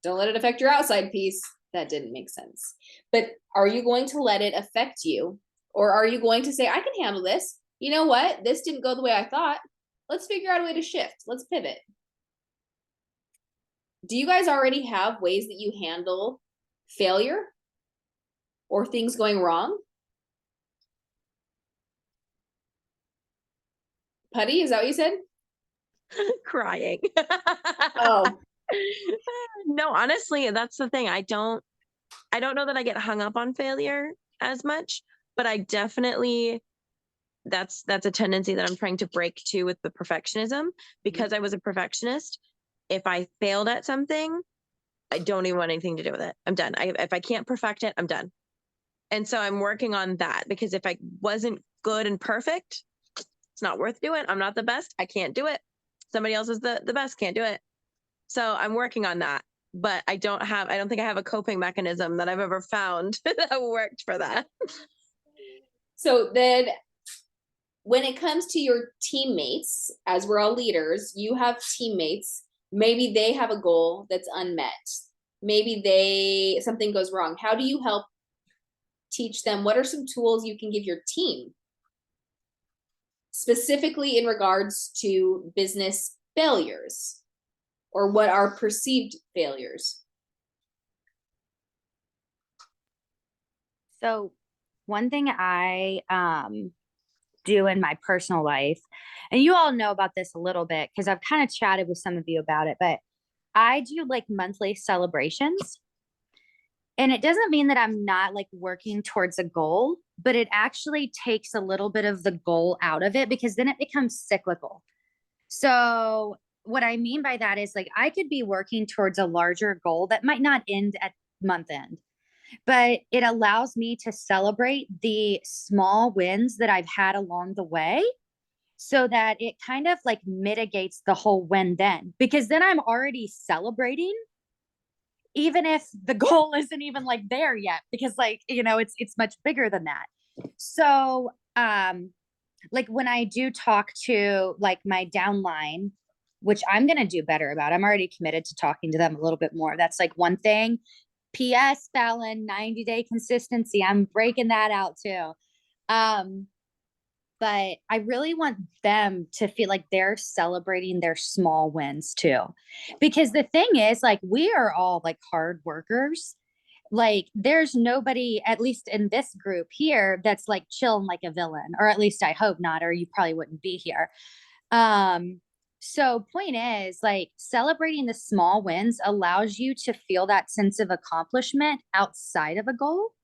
Don't let it affect your outside peace. That didn't make sense. But are you going to let it affect you? Or are you going to say, I can handle this. You know what? This didn't go the way I thought. Let's figure out a way to shift. Let's pivot. Do you guys already have ways that you handle failure or things going wrong? Putty, is that what you said? Crying. Oh, No, honestly, that's the thing. I don't know that I get hung up on failure as much, but I definitely, that's a tendency that I'm trying to break too with the perfectionism, because I was a perfectionist. If I failed at something, I don't even want anything to do with it. I'm done. If I can't perfect it, I'm done. And so I'm working on that, because if I wasn't good and perfect, it's not worth doing. I'm not the best. I can't do it. Somebody else is the best, can't do it. So I'm working on that, but I don't think I have a coping mechanism that I've ever found that worked for that. so then when it comes to your teammates, as we're all leaders, you have teammates, maybe they have a goal that's unmet. Maybe something goes wrong. How do you help teach them? What are some tools you can give your team, specifically in regards to business failures, or what are perceived failures? So one thing I do in my personal life, and you all know about this a little bit because I've kind of chatted with some of you about it, but I do like monthly celebrations. And it doesn't mean that I'm not like working towards a goal, but it actually takes a little bit of the goal out of it because then it becomes cyclical. So what I mean by that is like I could be working towards a larger goal that might not end at month end, but it allows me to celebrate the small wins that I've had along the way so that it kind of like mitigates the whole win then, because then I'm already celebrating even if the goal isn't even like there yet, because like, you know, it's much bigger than that. So, like when I do talk to like my downline, which I'm going to do better about, I'm already committed to talking to them a little bit more. That's like one thing. PS Fallon, 90-day consistency. I'm breaking that out too. But I really want them to feel like they're celebrating their small wins too. Because the thing is, like, we are all like hard workers. Like, there's nobody, at least in this group here, that's like chilling like a villain, or at least I hope not, or you probably wouldn't be here. So point is, like, celebrating the small wins allows you to feel that sense of accomplishment outside of a goal.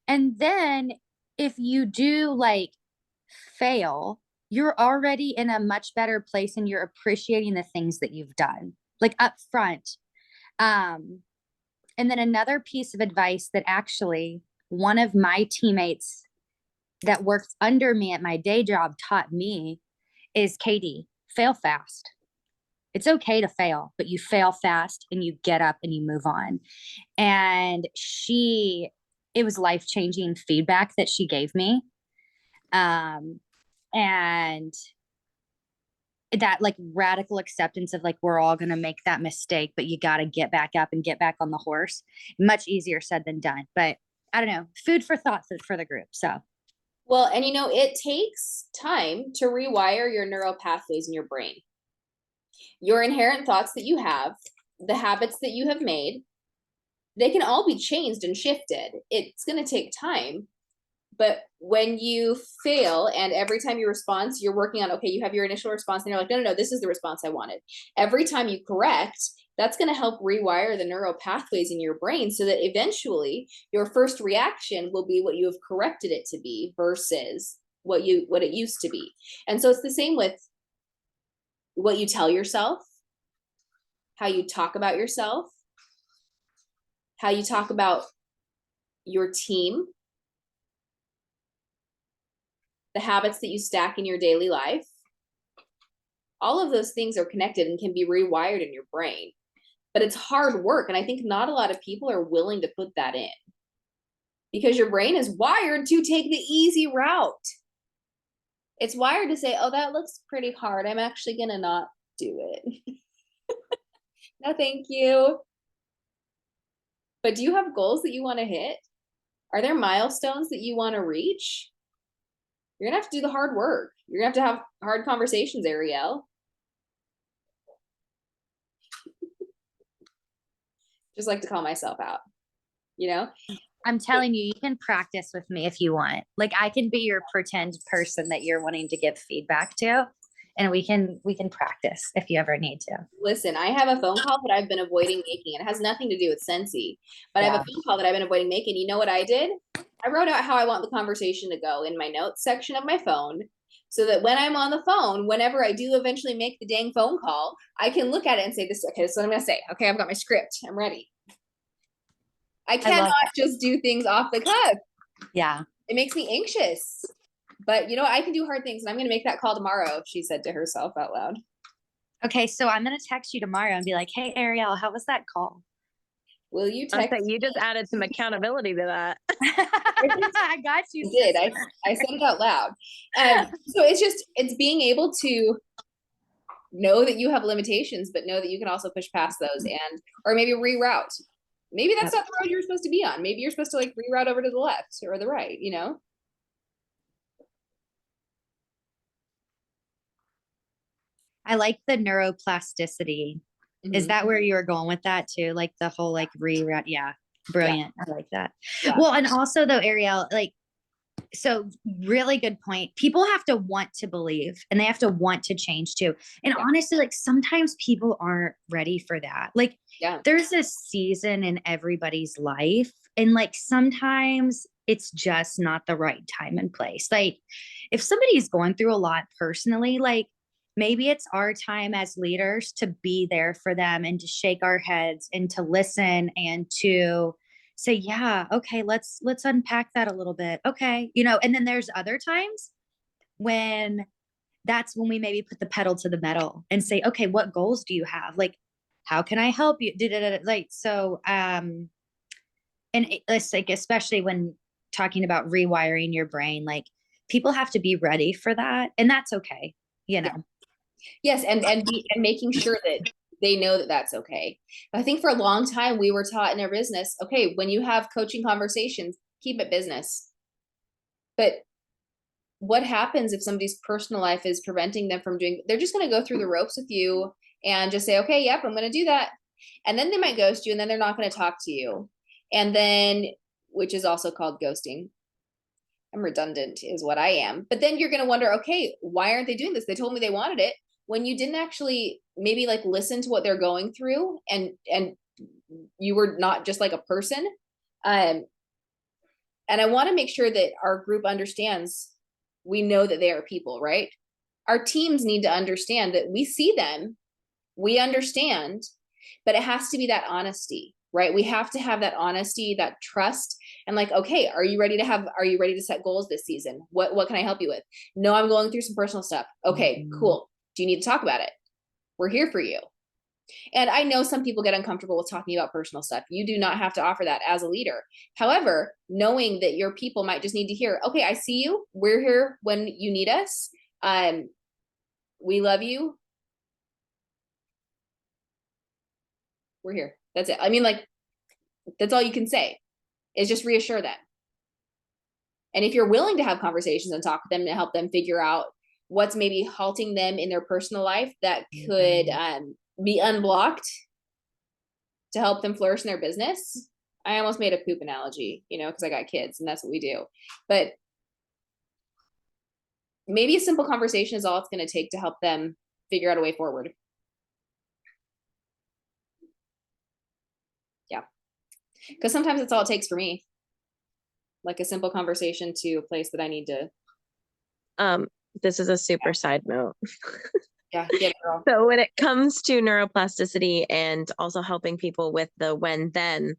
And then if you do like fail, you're already in a much better place and you're appreciating the things that you've done, like up front. And then another piece of advice that actually one of my teammates that works under me at my day job taught me is, Katie, fail fast. It's okay to fail, but you fail fast and you get up and you move on. And it was life-changing feedback that she gave me. And that like radical acceptance of like, we're all going to make that mistake, but you got to get back up and get back on the horse. Much easier said than done, but I don't know, food for thought for the group. So. Well, and you know, it takes time to rewire your neural pathways in your brain. Your inherent thoughts that you have, the habits that you have made, they can all be changed and shifted. It's going to take time. But when you fail and every time you respond, you're working on, okay, you have your initial response and you're like, no, this is the response I wanted. Every time you correct, that's going to help rewire the neural pathways in your brain so that eventually your first reaction will be what you have corrected it to be versus what it used to be. And so it's the same with what you tell yourself, how you talk about yourself, how you talk about your team, the habits that you stack in your daily life. All of those things are connected and can be rewired in your brain. But it's hard work. And I think not a lot of people are willing to put that in because your brain is wired to take the easy route. It's wired to say, oh, that looks pretty hard. I'm actually going to not do it. No, thank you. But do you have goals that you want to hit? Are there milestones that you want to reach? You're going to have to do the hard work. You're going to have hard conversations, Ariel. Just like to call myself out, you know? I'm telling you, you can practice with me if you want. Like, I can be your pretend person that you're wanting to give feedback to, and we can practice if you ever need to. Listen, I have a phone call that I've been avoiding making. It has nothing to do with Scentsy, but I have a phone call that I've been avoiding making. You know what I did? I wrote out how I want the conversation to go in my notes section of my phone so that when I'm on the phone, whenever I do eventually make the dang phone call, I can look at it and say, this is what I'm going to say. Okay, I've got my script. I'm ready. I cannot just do things off the cuff. Yeah. It makes me anxious. But you know what? I can do hard things, and I'm going to make that call tomorrow, she said to herself out loud. Okay, so I'm going to text you tomorrow and be like, hey, Ariel, how was that call? Will you text you just added some accountability to that. I got you. I did. I said it out loud. So it's being able to know that you have limitations, but know that you can also push past those or maybe reroute. Maybe that's not the road you're supposed to be on. Maybe you're supposed to like reroute over to the left or the right, you know? I like the neuroplasticity. Mm-hmm. Is that where you were going with that too? Like the whole like reroute? Yeah. Brilliant. Yeah. I like that. Yeah. Well, and also though, Ariel, like So really good point. People have to want to believe and they have to want to change too. And Yeah. honestly, like sometimes people aren't ready for that. Like Yeah. there's a season in everybody's life. And like sometimes it's just not the right time and place. Like if somebody's going through a lot personally, like maybe it's our time as leaders to be there for them and to shake our heads and to listen and to say, yeah, okay, let's unpack that a little bit. Okay. And then there's other times when that's when we maybe put the pedal to the metal and say, okay, what goals do you have? Like, how can I help you? Like, so, and it's like, especially when talking about rewiring your brain, like people have to be ready for that. And that's okay. Yeah. Yes, and making sure that they know that that's okay. I think for a long time we were taught in our business, okay, when you have coaching conversations, keep it business. But what happens if somebody's personal life is preventing them from doing, they're just going to go through the ropes with you and just say, okay, yep, I'm going to do that. And then they might ghost you and then they're not going to talk to you. And then, which is also called ghosting. I'm redundant is what I am. But then you're going to wonder, okay, why aren't they doing this? They told me they wanted it when you didn't actually maybe like listen to what they're going through and you were not just like a person. And I want to make sure that our group understands we know that they are people, right? Our teams need to understand that we see them, we understand, but it has to be that honesty, right? We have to have that honesty, that trust, and like, okay, are you ready to set goals this season? What can I help you with? No, I'm going through some personal stuff. Okay, cool. Do you need to talk about it? We're here for you. And I know some people get uncomfortable with talking about personal stuff. You do not have to offer that as a leader. However, knowing that your people might just need to hear, okay, I see you. We're here when you need us. We love you. We're here. That's it. I mean, like, that's all you can say is just reassure them. And if you're willing to have conversations and talk with them to help them figure out what's maybe halting them in their personal life that could be unblocked to help them flourish in their business. I almost made a poop analogy, because I got kids and that's what we do. But maybe a simple conversation is all it's going to take to help them figure out a way forward. Yeah. Because sometimes it's all it takes for me. Like a simple conversation to a place that I need to. This is a super side note. Yeah, get it, girl. So when it comes to neuroplasticity and also helping people with the when then,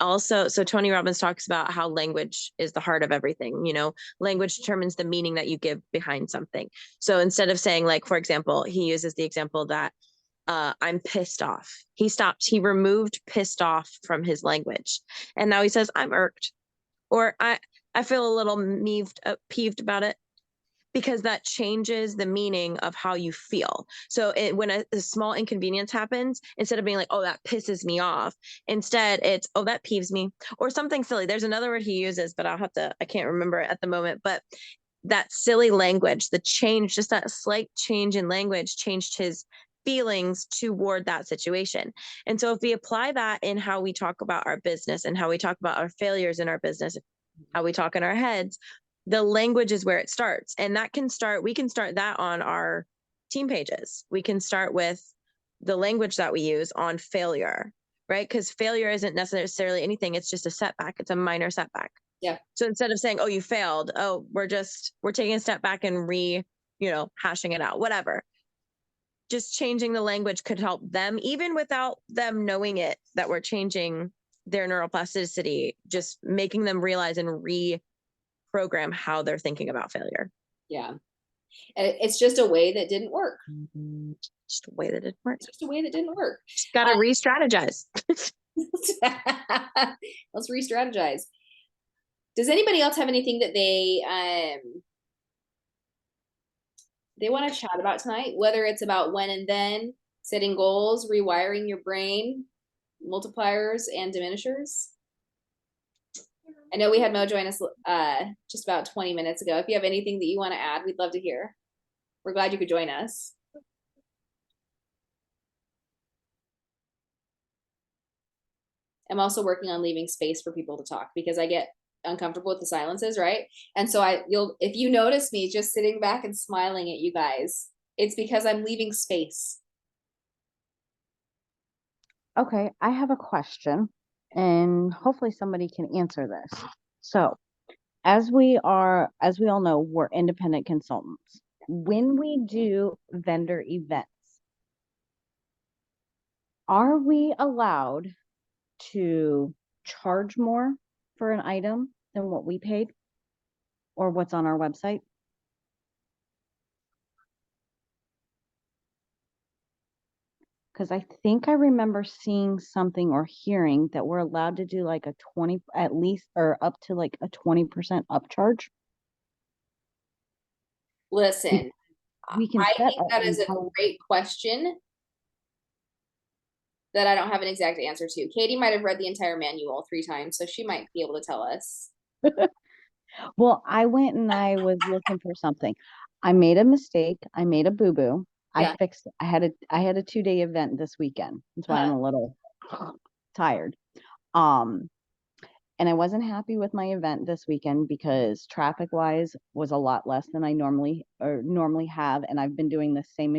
also, so Tony Robbins talks about how language is the heart of everything. Language determines the meaning that you give behind something. So instead of saying, like, for example, he uses the example that I'm pissed off. He removed pissed off from his language. And now he says, I'm irked, or I feel a little peeved about it, because that changes the meaning of how you feel. So when a small inconvenience happens, instead of being like, oh, that pisses me off, instead it's, oh, that peeves me, or something silly. There's another word he uses, but I can't remember it at the moment. But that silly language, just that slight change in language changed his feelings toward that situation. And so if we apply that in how we talk about our business and how we talk about our failures in our business, how we talk in our heads, the language is where it starts. And we can start that on our team pages. We can start with the language that we use on failure, right? Because failure isn't necessarily anything. It's just a setback. It's a minor setback. Yeah. So instead of saying, oh, you failed, oh, we're taking a step back and hashing it out, whatever. Just changing the language could help them, even without them knowing it, that we're changing their neuroplasticity, just making them realize and reprogram how they're thinking about failure. Yeah. And it's just a way that didn't work. Just a way that didn't work. Just a way that didn't work. Just got to re-strategize. Let's re-strategize. Does anybody else have anything that they want to chat about tonight? Whether it's about when and then, setting goals, rewiring your brain, multipliers and diminishers. I know we had Mo join us just about 20 minutes ago. If you have anything that you want to add, we'd love to hear. We're glad you could join us. I'm also working on leaving space for people to talk because I get uncomfortable with the silences, right? And so if you notice me just sitting back and smiling at you guys, it's because I'm leaving space. Okay, I have a question, and hopefully somebody can answer this. So, as we all know, we're independent consultants. When we do vendor events, are we allowed to charge more for an item than what we paid or what's on our website? Because I think I remember seeing something or hearing that we're allowed to do like a 20, at least, or up to like a 20% upcharge. Listen, We can I set think that is a great question that I don't have an exact answer to. Katie might have read the entire manual 3 times, so she might be able to tell us. Well, I went and I was looking for something. I made a mistake. I made a boo-boo. I Yeah. fixed it. I had a 2-day event this weekend. That's why I'm a little tired. And I wasn't happy with my event this weekend because traffic wise was a lot less than I normally have. And I've been doing the same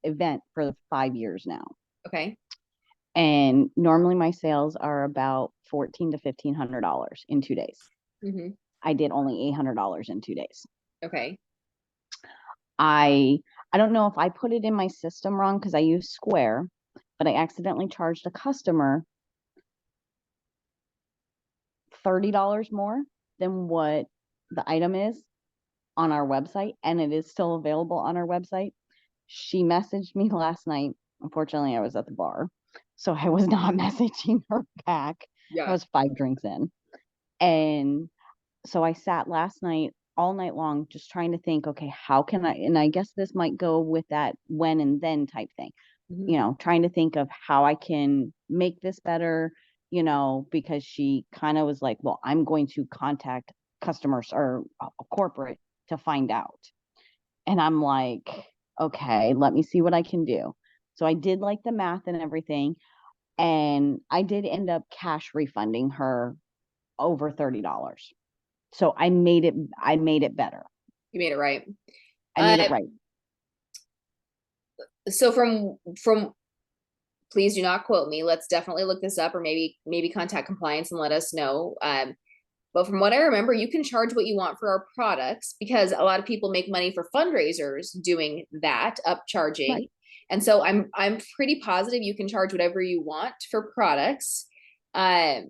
event for 5 years now. Okay. And normally my sales are about $1,400 to $1,500 in 2 days. Mm-hmm. I did only $800 in 2 days. Okay. I don't know if I put it in my system wrong because I use Square, but I accidentally charged a customer $30 more than what the item is on our website, and it is still available on our website. She messaged me last night. Unfortunately, I was at the bar, so I was not messaging her back. Yeah. I was 5 drinks in. And so I sat last night all night long just trying to think, okay, how can I, and I guess this might go with that when and then type thing, Mm-hmm. Trying to think of how I can make this better, because she kind of was like, well, I'm going to contact customers or corporate to find out. And I'm like, okay, let me see what I can do. So I did like the math and everything. And I did end up cash refunding her over $30. So I made it better. You made it right. I made it right. So from please do not quote me. Let's definitely look this up, or maybe contact compliance and let us know. But from what I remember, you can charge what you want for our products because a lot of people make money for fundraisers doing that, upcharging. Right. And so I'm pretty positive you can charge whatever you want for products, if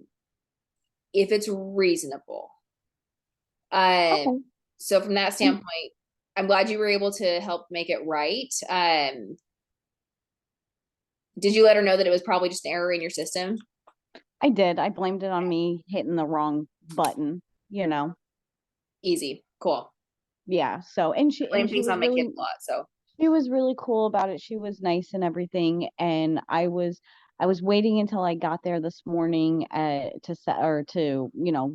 it's reasonable. Okay. So from that standpoint, I'm glad you were able to help make it right. Did you let her know that it was probably just an error in your system? I did. I blamed it on me hitting the wrong button, Easy. Cool. Yeah. So, and she Blame was things on my really, kids a lot. So she was really cool about it. She was nice and everything. And I was waiting until I got there this morning to set or to,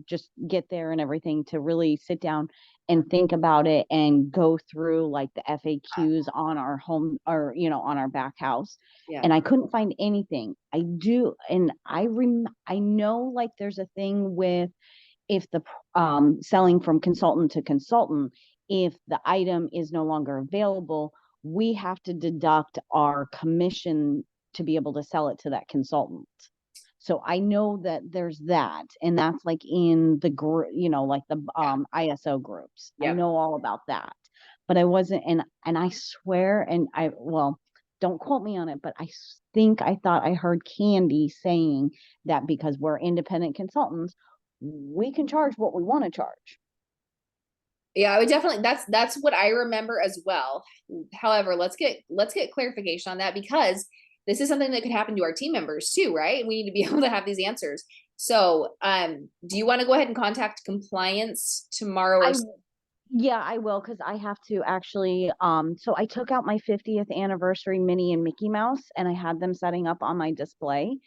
just get there and everything to really sit down and think about it and go through like the FAQs on our home or, on our back house. yeah. And I couldn't find anything. I know like there's a thing with if the selling from consultant to consultant, if the item is no longer available, we have to deduct our commission to be able to sell it to that consultant. So I know that there's that, and that's like in the group, like the ISO groups. I Yep. know all about that, but I wasn't, and I swear, and well, don't quote me on it, but I thought I heard Candy saying that because we're independent consultants, we can charge what we want to charge. Yeah, I would definitely that's what I remember as well. However, let's get clarification on that because this is something that could happen to our team members too, right? We need to be able to have these answers. So, do you want to go ahead and contact compliance tomorrow? Yeah, I will because I have to actually. So I took out my 50th anniversary Minnie and Mickey Mouse, and I had them setting up on my display.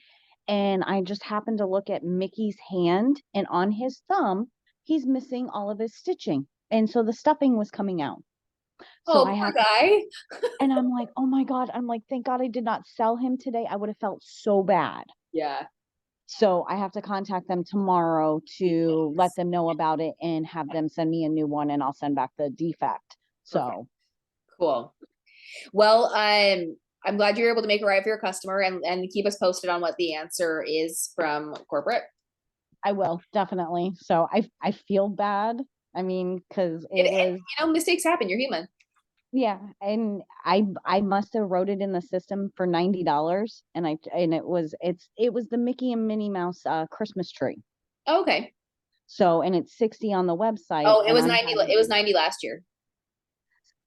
And I just happened to look at Mickey's hand, and on his thumb, he's missing all of his stitching, and so the stuffing was coming out. So Oh, poor guy. and I'm like, oh my God. I'm like, thank God I did not sell him today. I would have felt so bad. Yeah. So I have to contact them tomorrow to let them know about it and have them send me a new one, and I'll send back the defect. So Cool. Well, I'm glad you're able to make it right for your customer, and keep us posted on what the answer is from corporate. I will definitely. So I feel bad. I mean, because And, it was, you know, mistakes happen. You're human. yeah, and I must have wrote it in the system for $90, and it was the Mickey and Minnie Mouse Christmas tree. Okay. So, and it's 60 on the website. Oh, it and was I'm 90. having- It was 90 last year.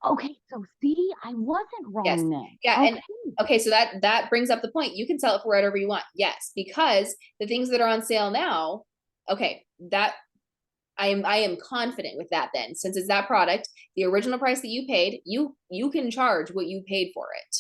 Okay, so see, I wasn't Yes. wrong then. Yeah. Okay. And okay, so that brings up the point. You can sell it for whatever you want. Yes, because the things that are on sale now, okay, that I am confident with that then. Since it's that product, the original price that you paid, you can charge what you paid for it.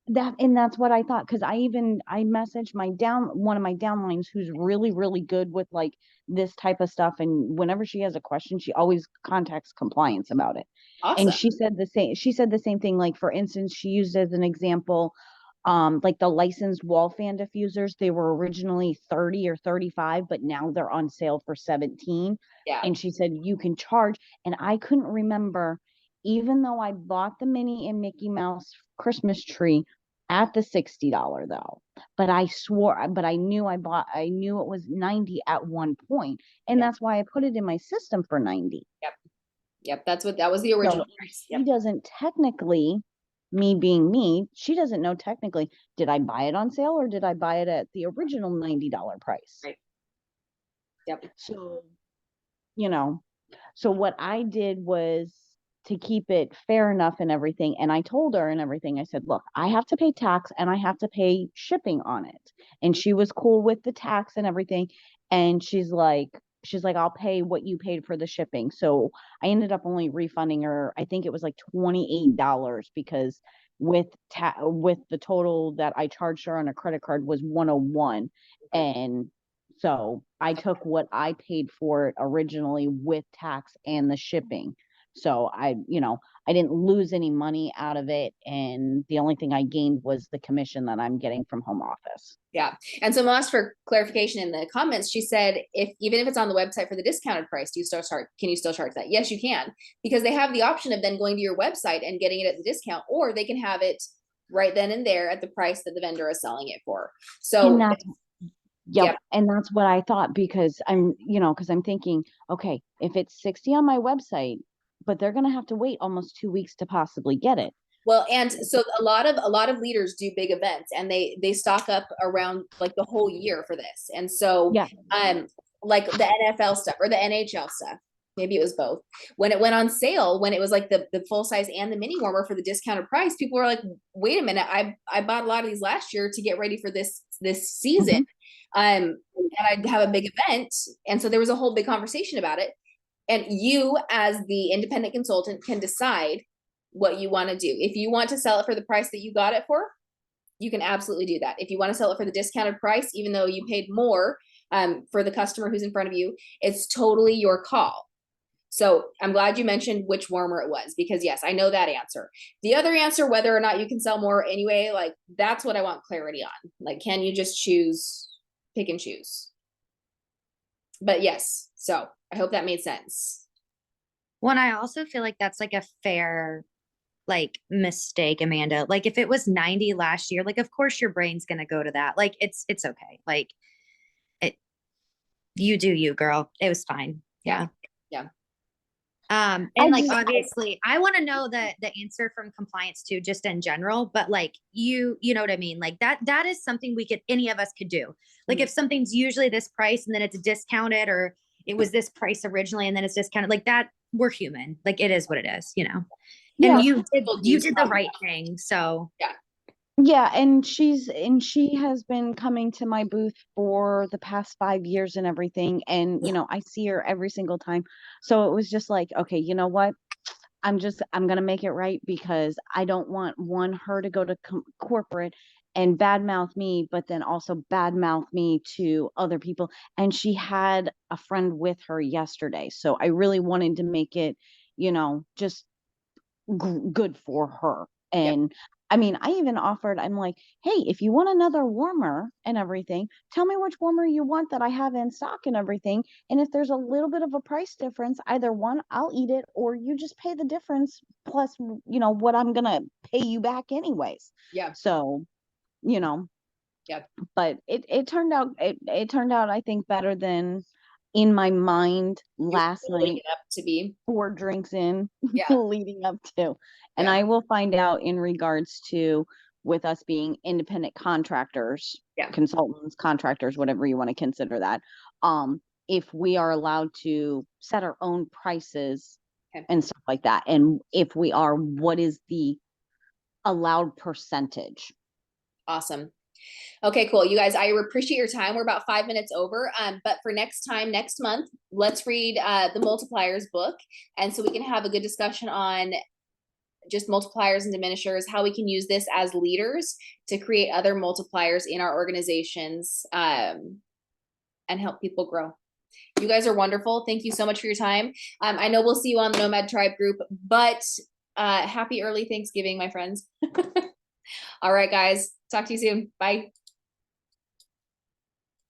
That's what I thought, because I messaged one of my downlines who's really, really good with like this type of stuff, and whenever she has a question, she always contacts compliance about it. Awesome. And she said the same thing. Like, for instance, she used as an example, like the licensed wall fan diffusers, they were originally 30 or 35, but now they're on sale for 17. Yeah. And she said you can charge, and I couldn't remember, even though I bought the Minnie and Mickey Mouse Christmas tree at the $60 though. But I knew I knew it was 90 at one point, and Yeah. that's why I put it in my system for 90. Yep. That was the original price. She doesn't technically, me being me, she doesn't know technically, did I buy it on sale or did I buy it at the original $90 price? Right. Yep. So, so what I did was to keep it fair enough and everything. And I told her and everything, I said, look, I have to pay tax and I have to pay shipping on it. And she was cool with the tax and everything. And she's like, I'll pay what you paid for the shipping. So I ended up only refunding her, I think it was like $28, because with the total that I charged her on a credit card was 101. And so I took what I paid for it originally with tax and the shipping. So I didn't lose any money out of it. And the only thing I gained was the commission that I'm getting from home office. Yeah. And so Moss, for clarification in the comments, she said, even if it's on the website for the discounted price, can you still charge that? Yes, you can, because they have the option of then going to your website and getting it at the discount, or they can have it right then and there at the price that the vendor is selling it for. So Yep. And that's what I thought, because I'm thinking, okay, if it's 60 on my website, but they're going to have to wait almost 2 weeks to possibly get it. Well, and so a lot of leaders do big events, and they stock up around like the whole year for this. And so, like the NFL stuff or the NHL stuff, maybe it was both. When it went on sale, when it was like the full size and the mini warmer for the discounted price, people were like, wait a minute, I bought a lot of these last year to get ready for this season. And I have a big event. And so there was a whole big conversation about it. And you, as the independent consultant, can decide what you want to do. If you want to sell it for the price that you got it for, you can absolutely do that. If you want to sell it for the discounted price, even though you paid more for the customer who's in front of you, it's totally your call. So I'm glad you mentioned which warmer it was, because yes, I know that answer. The other answer, whether or not you can sell more anyway, like that's what I want clarity on. Like, can you just pick and choose? But yes, so I hope that made sense. Well, I also feel like that's like a fair like mistake, Amanda. Like if it was 90 last year, like of course your brain's gonna go to that. Like it's okay. Like you do you, girl. It was fine. Yeah. And obviously I want to know the answer from compliance too, just in general, but like you know what I mean? Like that is something any of us could do. Like if something's usually this price and then it's discounted, or it was this price originally and then it's discounted, like that, we're human. Like it is what it is, And you did the right thing. So yeah. And she has been coming to my booth for the past 5 years and everything. And, I see her every single time. So it was just like, okay, you know what? I'm going to make it right, because I don't want her to go to corporate and badmouth me, but then also badmouth me to other people. And she had a friend with her yesterday. So I really wanted to make it, just good for her. And I mean, I even offered, I'm like, hey, if you want another warmer and everything, tell me which warmer you want that I have in stock and everything. And if there's a little bit of a price difference, either one, I'll eat it, or you just pay the difference plus, what I'm gonna pay you back anyways. Yeah. So, you know, Yeah. but it turned out, it turned out, I think, better than in my mind last Building night, it up to be. 4 drinks in, Yeah. leading up to. And Yeah. I will find out in regards to, with us being independent contractors, Yeah. consultants, contractors, whatever you want to consider that, if we are allowed to set our own prices Okay. and stuff like that. And if we are, what is the allowed percentage? Awesome. Okay, cool. You guys, I appreciate your time. We're about 5 minutes over. But for next time, next month, let's read the Multipliers book. And so we can have a good discussion on just multipliers and diminishers, how we can use this as leaders to create other multipliers in our organizations, and help people grow. You guys are wonderful. Thank you so much for your time. I know we'll see you on the Nomad Tribe group, but happy early Thanksgiving, my friends. All right, guys. Talk to you soon. Bye.